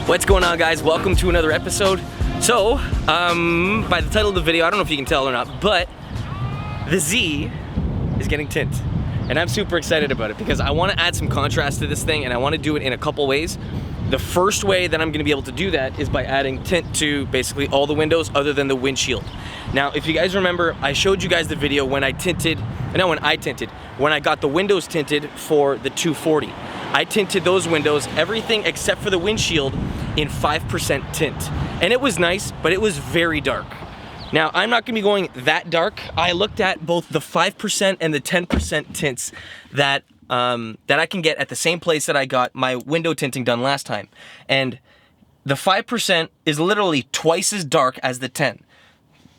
What's going on, guys? Welcome to another episode. So, by the title of the video, I don't know if you can tell or not, but the Z is getting tint. And I'm super excited about it because I want to add some contrast to this thing and I want to do it in a couple ways. The first way that I'm going to be able to do that is by adding tint to basically all the windows other than the windshield. Now, if you guys remember, I showed you guys the video when I got the windows tinted for the 240. I tinted those windows, everything except for the windshield, in 5% tint. And it was nice, but it was very dark. Now, I'm not gonna be going that dark. I looked at both the 5% and the 10% tints that I can get at the same place that I got my window tinting done last time. And the 5% is literally twice as dark as the 10.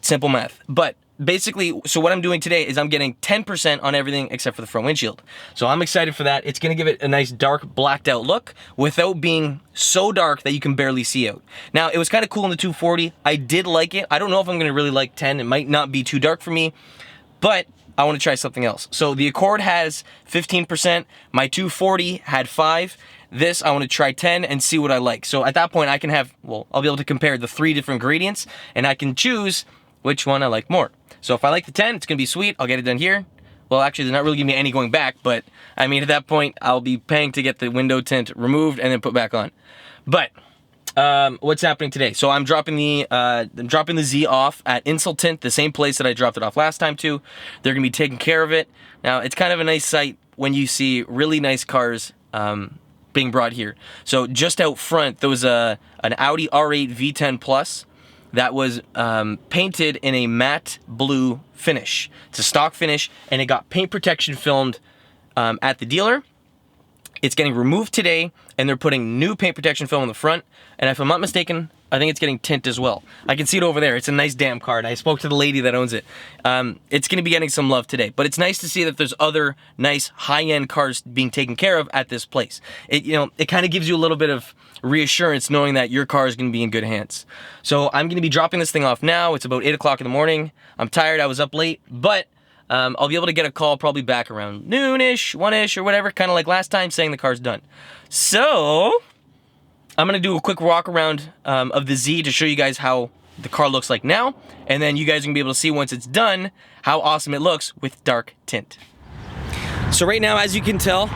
Simple math. But basically, so what I'm doing today is I'm getting 10% on everything except for the front windshield. So I'm excited for that. It's gonna give it a nice dark blacked out look without being so dark that you can barely see out. Now, it was kind of cool in the 240. I did like it. I don't know if I'm gonna really like 10. It might not be too dark for me, but I wanna try something else. So the Accord has 15%. My 240 had 5. This, I wanna try 10 and see what I like. So at that point, I can have, well, I'll be able to compare the 3 different gradients and I can choose which one I like more. So if I like the 10, it's gonna be sweet. I'll get it done here. Well, actually, they're not really giving me any going back, but I mean, at that point, I'll be paying to get the window tint removed and then put back on. But what's happening today? So I'm dropping the Z off at Insult Tint, the same place that I dropped it off last time to. They're gonna be taking care of it. Now, it's kind of a nice sight when you see really nice cars being brought here. So just out front, there was an Audi R8 V10 Plus that was painted in a matte blue finish. It's a stock finish, and it got paint protection filmed at the dealer. It's getting removed today, and they're putting new paint protection film on the front, and if I'm not mistaken, I think it's getting tint as well. I can see it over there. It's a nice damn car, and I spoke to the lady that owns it. It's gonna be getting some love today, but it's nice to see that there's other nice high-end cars being taken care of at this place. It kind of gives you a little bit of reassurance knowing that your car is gonna be in good hands. So I'm gonna be dropping this thing off now. It's about 8 o'clock in the morning. I'm tired, I was up late, but I'll be able to get a call probably back around noonish, 1-ish, or whatever, kind of like last time, saying the car's done. So I'm gonna do a quick walk around of the Z to show you guys how the car looks like now, and then you guys are gonna be able to see once it's done how awesome it looks with dark tint. So right now, as you can tell,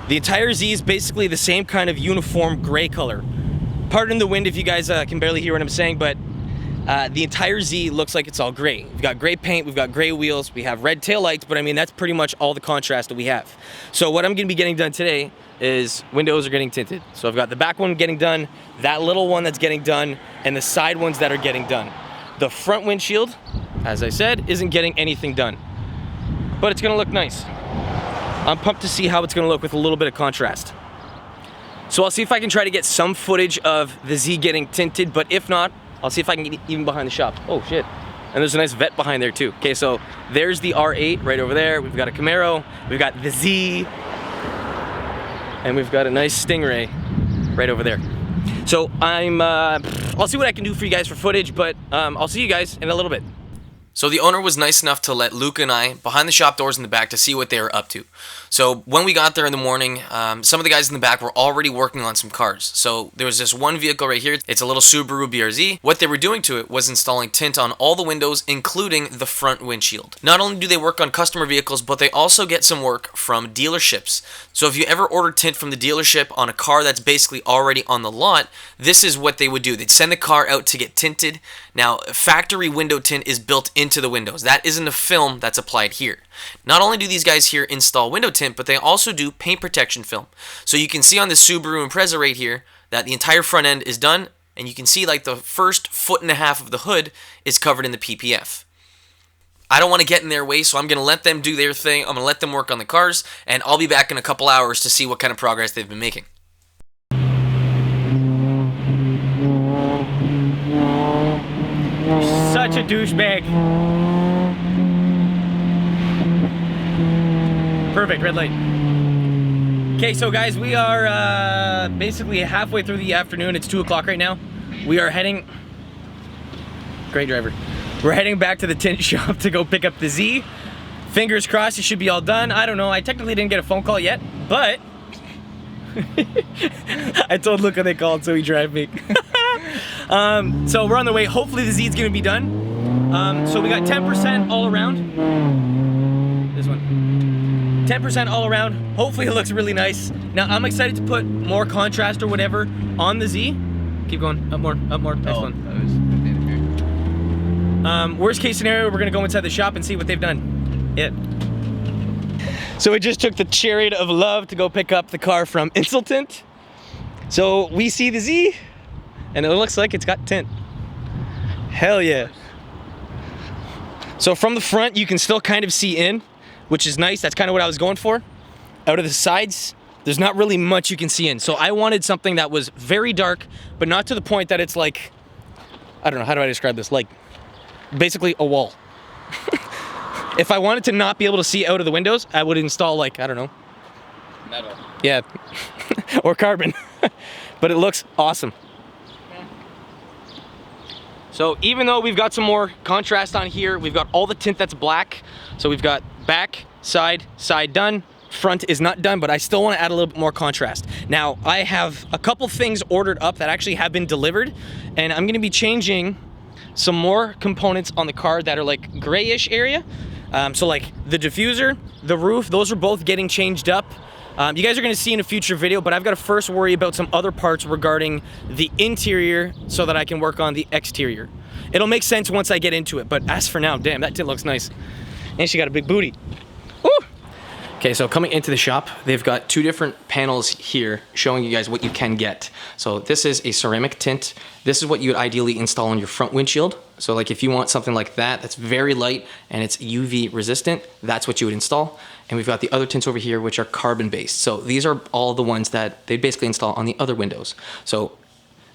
the entire Z is basically the same kind of uniform gray color. Pardon the wind if you guys can barely hear what I'm saying, but the entire Z looks like it's all gray. We've got gray paint, we've got gray wheels, we have red taillights, but I mean, that's pretty much all the contrast that we have. So what I'm gonna be getting done today is windows are getting tinted. So I've got the back one getting done, that little one that's getting done, and the side ones that are getting done. The front windshield, as I said, isn't getting anything done, but it's gonna look nice. I'm pumped to see how it's gonna look with a little bit of contrast. So I'll see if I can try to get some footage of the Z getting tinted, but if not, I'll see if I can get even behind the shop. Oh shit. And there's a nice vet behind there too. Okay, so there's the R8 right over there. We've got a Camaro, we've got the Z, and we've got a nice Stingray right over there. So I'll see what I can do for you guys for footage, but I'll see you guys in a little bit. So the owner was nice enough to let Luke and I behind the shop doors in the back to see what they were up to. So when we got there in the morning, some of the guys in the back were already working on some cars. So there was this one vehicle right here. It's a little Subaru BRZ. What they were doing to it was installing tint on all the windows, including the front windshield. Not only do they work on customer vehicles, but they also get some work from dealerships. So if you ever order tint from the dealership on a car that's basically already on the lot, this is what they would do. They'd send the car out to get tinted. Now, factory window tint is built into the windows. That isn't a film that's applied here. Not only do these guys here install window tint, but they also do paint protection film. So you can see on the Subaru Impreza right here that the entire front end is done, and you can see like the first 1.5 feet of the hood is covered in the PPF. I don't want to get in their way, so I'm going to let them do their thing. I'm going to let them work on the cars, and I'll be back in a couple hours to see what kind of progress they've been making. Such a douchebag. Perfect, red light. Okay, so guys, we are basically halfway through the afternoon. It's 2 o'clock right now. We are heading... Great driver. We're heading back to the tint shop to go pick up the Z. Fingers crossed it should be all done. I don't know, I technically didn't get a phone call yet, but I told Luca they called, so he drive me. So we're on the way. Hopefully the Z's gonna be done. So we got 10% all around. This one. 10% all around. Hopefully it looks really nice. Now I'm excited to put more contrast or whatever on the Z. Keep going, up more, next one. Worst case scenario, we're gonna go inside the shop and see what they've done. Yeah. So we just took the chariot of love to go pick up the car from Tint. So we see the Z, and it looks like it's got tint. Hell yeah. So from the front, you can still kind of see in, which is nice. That's kind of what I was going for. Out of the sides, there's not really much you can see in. So I wanted something that was very dark, but not to the point that it's like, I don't know, how do I describe this? Like, basically a wall. If I wanted to not be able to see out of the windows, I would install like, I don't know. Metal. Yeah, or carbon. But it looks awesome. So even though we've got some more contrast on here, we've got all the tint that's black. So we've got back, side done. Front is not done, but I still want to add a little bit more contrast. Now, I have a couple things ordered up that actually have been delivered, and I'm gonna be changing some more components on the car that are like grayish area. So like the diffuser, the roof, those are both getting changed up. You guys are gonna see in a future video, but I've got to first worry about some other parts regarding the interior so that I can work on the exterior. It'll make sense once I get into it, but as for now, damn, that tint looks nice. And she got a big booty. Woo! Okay, so coming into the shop, they've got two different panels here showing you guys what you can get. So this is a ceramic tint. This is what you would ideally install on your front windshield. So like if you want something like that, that's very light and it's UV resistant, that's what you would install. And we've got the other tints over here, which are carbon based. So these are all the ones that they basically install on the other windows. So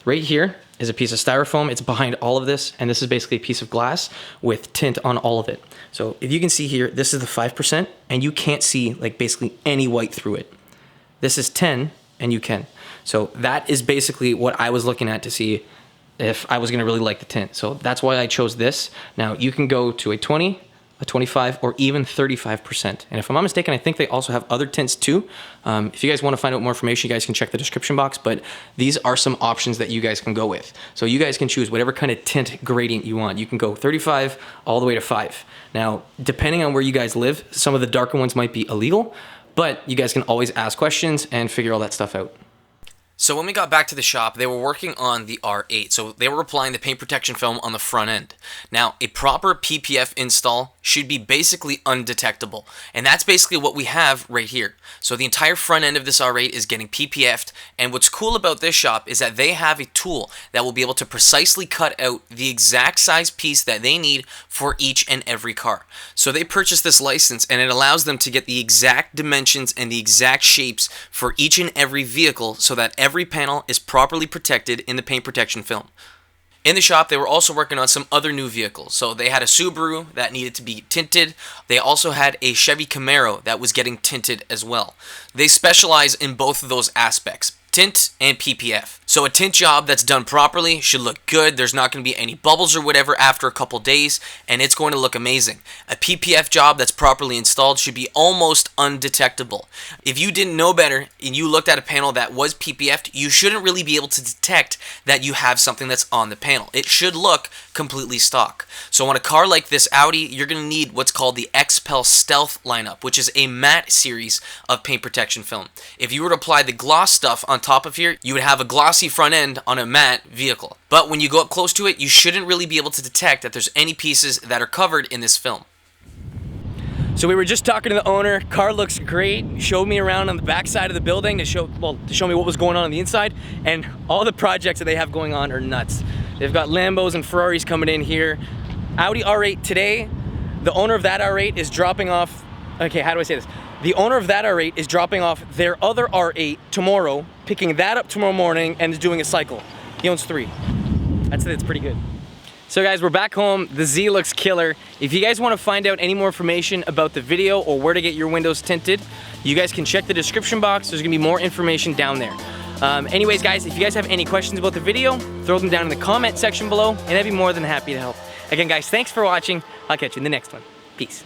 right here is a piece of styrofoam. It's behind all of this, and this is basically a piece of glass with tint on all of it. So if you can see here, this is the 5%, and you can't see like basically any white through it. This is 10, and you can. So that is basically what I was looking at to see if I was gonna really like the tint. So that's why I chose this. Now you can go to a 20, a 25, or even 35%. And if I'm not mistaken, I think they also have other tints too. If you guys want to find out more information, you guys can check the description box, but these are some options that you guys can go with. So you guys can choose whatever kind of tint gradient you want. You can go 35 all the way to 5. Now, depending on where you guys live, some of the darker ones might be illegal, but you guys can always ask questions and figure all that stuff out. So when we got back to the shop, they were working on the R8. So they were applying the paint protection film on the front end. Now, a proper PPF install should be basically undetectable. And that's basically what we have right here. So the entire front end of this R8 is getting PPF'd. And what's cool about this shop is that they have a tool that will be able to precisely cut out the exact size piece that they need for each and every car. So they purchased this license, and it allows them to get the exact dimensions and the exact shapes for each and every vehicle so that every panel is properly protected in the paint protection film. In the shop, they were also working on some other new vehicles. So they had a Subaru that needed to be tinted. They also had a Chevy Camaro that was getting tinted as well. They specialize in both of those aspects, tint and PPF. So a tint job that's done properly should look good. There's not going to be any bubbles or whatever after a couple days, and it's going to look amazing. A PPF job that's properly installed should be almost undetectable. If you didn't know better and you looked at a panel that was PPF'd, you shouldn't really be able to detect that you have something that's on the panel. It should look completely stock. So on a car like this Audi, you're going to need what's called the XPEL Stealth lineup, which is a matte series of paint protection film. If you were to apply the gloss stuff on top of here, you would have a glossy front end on a matte vehicle. But when you go up close to it, you shouldn't really be able to detect that there's any pieces that are covered in this film. So we were just talking to the owner. Car looks great. Showed me around on the back side of the building to show me what was going on the inside, and all the projects that they have going on are nuts. They've got Lambos and Ferraris coming in here. Audi R8 today, the owner of that R8 is dropping off, okay, how do I say this? The owner of that R8 is dropping off their other R8 tomorrow, picking that up tomorrow morning, and is doing a cycle. He owns 3. That's pretty good. So guys, we're back home. The Z looks killer. If you guys want to find out any more information about the video or where to get your windows tinted, you guys can check the description box. There's gonna be more information down there. Anyways guys, if you guys have any questions about the video, throw them down in the comment section below, and I'd be more than happy to help. Again guys, thanks for watching. I'll catch you in the next one. Peace.